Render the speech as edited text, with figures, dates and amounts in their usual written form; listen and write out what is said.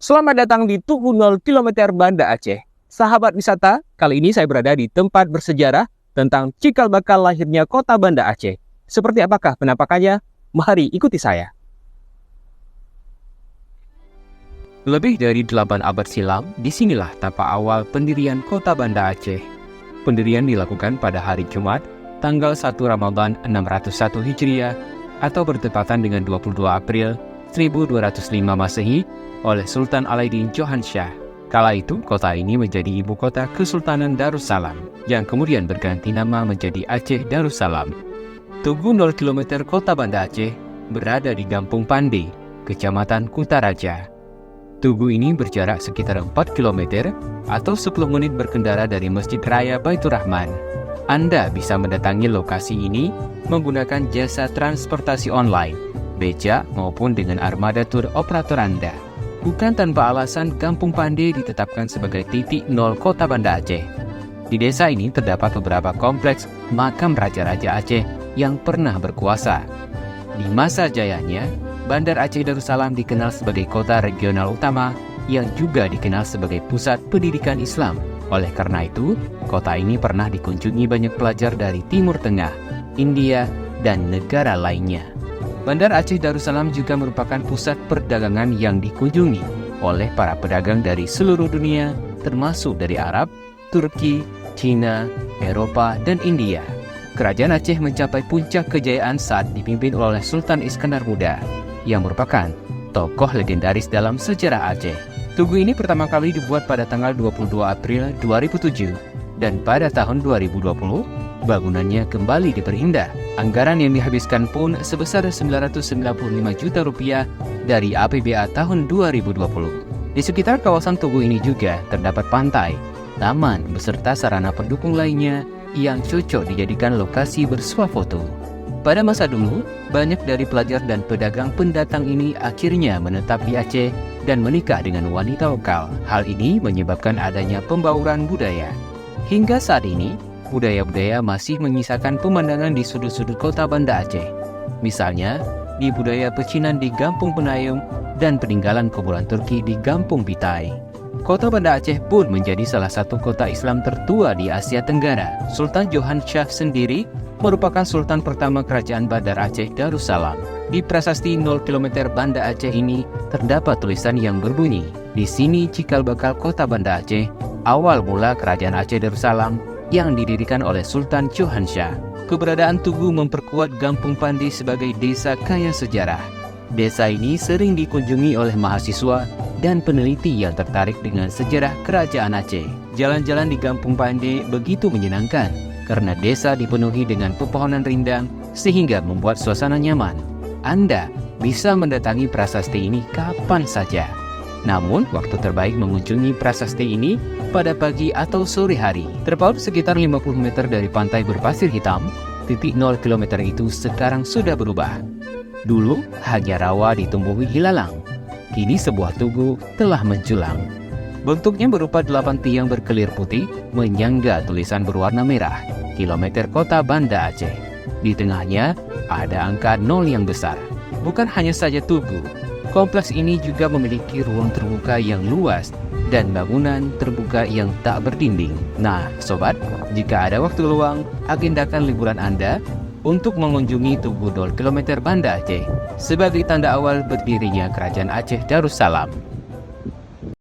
Selamat datang di Tugu 0 km Banda Aceh. Sahabat wisata, kali ini saya berada di tempat bersejarah tentang cikal bakal lahirnya kota Banda Aceh. Seperti apakah penampakannya? Mari ikuti saya. Lebih dari 8 abad silam, disinilah tapak awal pendirian kota Banda Aceh. Pendirian dilakukan pada hari Jumat, tanggal 1 Ramadan 601 Hijriah, atau bertepatan dengan 22 April 1205 Masehi, oleh Sultan Alauddin Johansyah. Kala itu, kota ini menjadi ibu kota Kesultanan Darussalam, yang kemudian berganti nama menjadi Aceh Darussalam. Tugu 0 km kota Banda Aceh berada di Kampung Pande, Kecamatan Kutaraja. Tugu ini berjarak sekitar 4 km atau 10 menit berkendara dari Masjid Raya Baitur Rahman. Anda bisa mendatangi lokasi ini menggunakan jasa transportasi online, beca maupun dengan armada tur operator Anda. Bukan tanpa alasan Kampung Pande ditetapkan sebagai titik nol kota Banda Aceh. Di desa ini terdapat beberapa kompleks makam raja-raja Aceh yang pernah berkuasa. Di masa jayanya, Bandar Aceh Darussalam dikenal sebagai kota regional utama yang juga dikenal sebagai pusat pendidikan Islam. Oleh karena itu, kota ini pernah dikunjungi banyak pelajar dari Timur Tengah, India, dan negara lainnya. Bandar Aceh Darussalam juga merupakan pusat perdagangan yang dikunjungi oleh para pedagang dari seluruh dunia, termasuk dari Arab, Turki, Cina, Eropa, dan India. Kerajaan Aceh mencapai puncak kejayaan saat dipimpin oleh Sultan Iskandar Muda, yang merupakan tokoh legendaris dalam sejarah Aceh. Tugu ini pertama kali dibuat pada tanggal 22 April 2007, dan pada tahun 2020, bangunannya kembali diperindah. Anggaran yang dihabiskan pun sebesar 995 juta rupiah dari APBA tahun 2020. Di sekitar kawasan Tugu ini juga terdapat pantai, taman, beserta sarana pendukung lainnya yang cocok dijadikan lokasi bersuah foto. Pada masa dulu, banyak dari pelajar dan pedagang pendatang ini akhirnya menetap di Aceh dan menikah dengan wanita lokal. Hal ini menyebabkan adanya pembauran budaya. Hingga saat ini, budaya-budaya masih menyisakan pemandangan di sudut-sudut kota Banda Aceh. Misalnya, di budaya pecinan di Kampung Penayung dan peninggalan kuburan Turki di Kampung Bitai. Kota Banda Aceh pun menjadi salah satu kota Islam tertua di Asia Tenggara. Sultan Johansyah sendiri merupakan sultan pertama kerajaan Bandar Aceh Darussalam. Di prasasti 0 km Banda Aceh ini terdapat tulisan yang berbunyi, "Di sini cikal bakal kota Banda Aceh, awal mula kerajaan Aceh Darussalam yang didirikan oleh Sultan Johansyah." Keberadaan Tugu memperkuat Kampung Pande sebagai desa kaya sejarah. Desa ini sering dikunjungi oleh mahasiswa dan peneliti yang tertarik dengan sejarah kerajaan Aceh. Jalan-jalan di Kampung Pande begitu menyenangkan karena desa dipenuhi dengan pepohonan rindang sehingga membuat suasana nyaman. Anda bisa mendatangi prasasti ini kapan saja. Namun, waktu terbaik mengunjungi prasasti ini pada pagi atau sore hari. Terpaut sekitar 50 meter dari pantai berpasir hitam, titik 0 km itu sekarang sudah berubah. Dulu hanya rawa ditumbuhi ilalang. Kini sebuah tugu telah menjulang. Bentuknya berupa 8 tiang berkelir putih menyangga tulisan berwarna merah, kilometer kota Banda Aceh. Di tengahnya ada angka 0 yang besar. Bukan hanya saja tugu, kompleks ini juga memiliki ruang terbuka yang luas dan bangunan terbuka yang tak berdinding. Nah, sobat, jika ada waktu luang, agendakan liburan Anda untuk mengunjungi Tugu 0 km Banda Aceh sebagai tanda awal berdirinya Kerajaan Aceh Darussalam.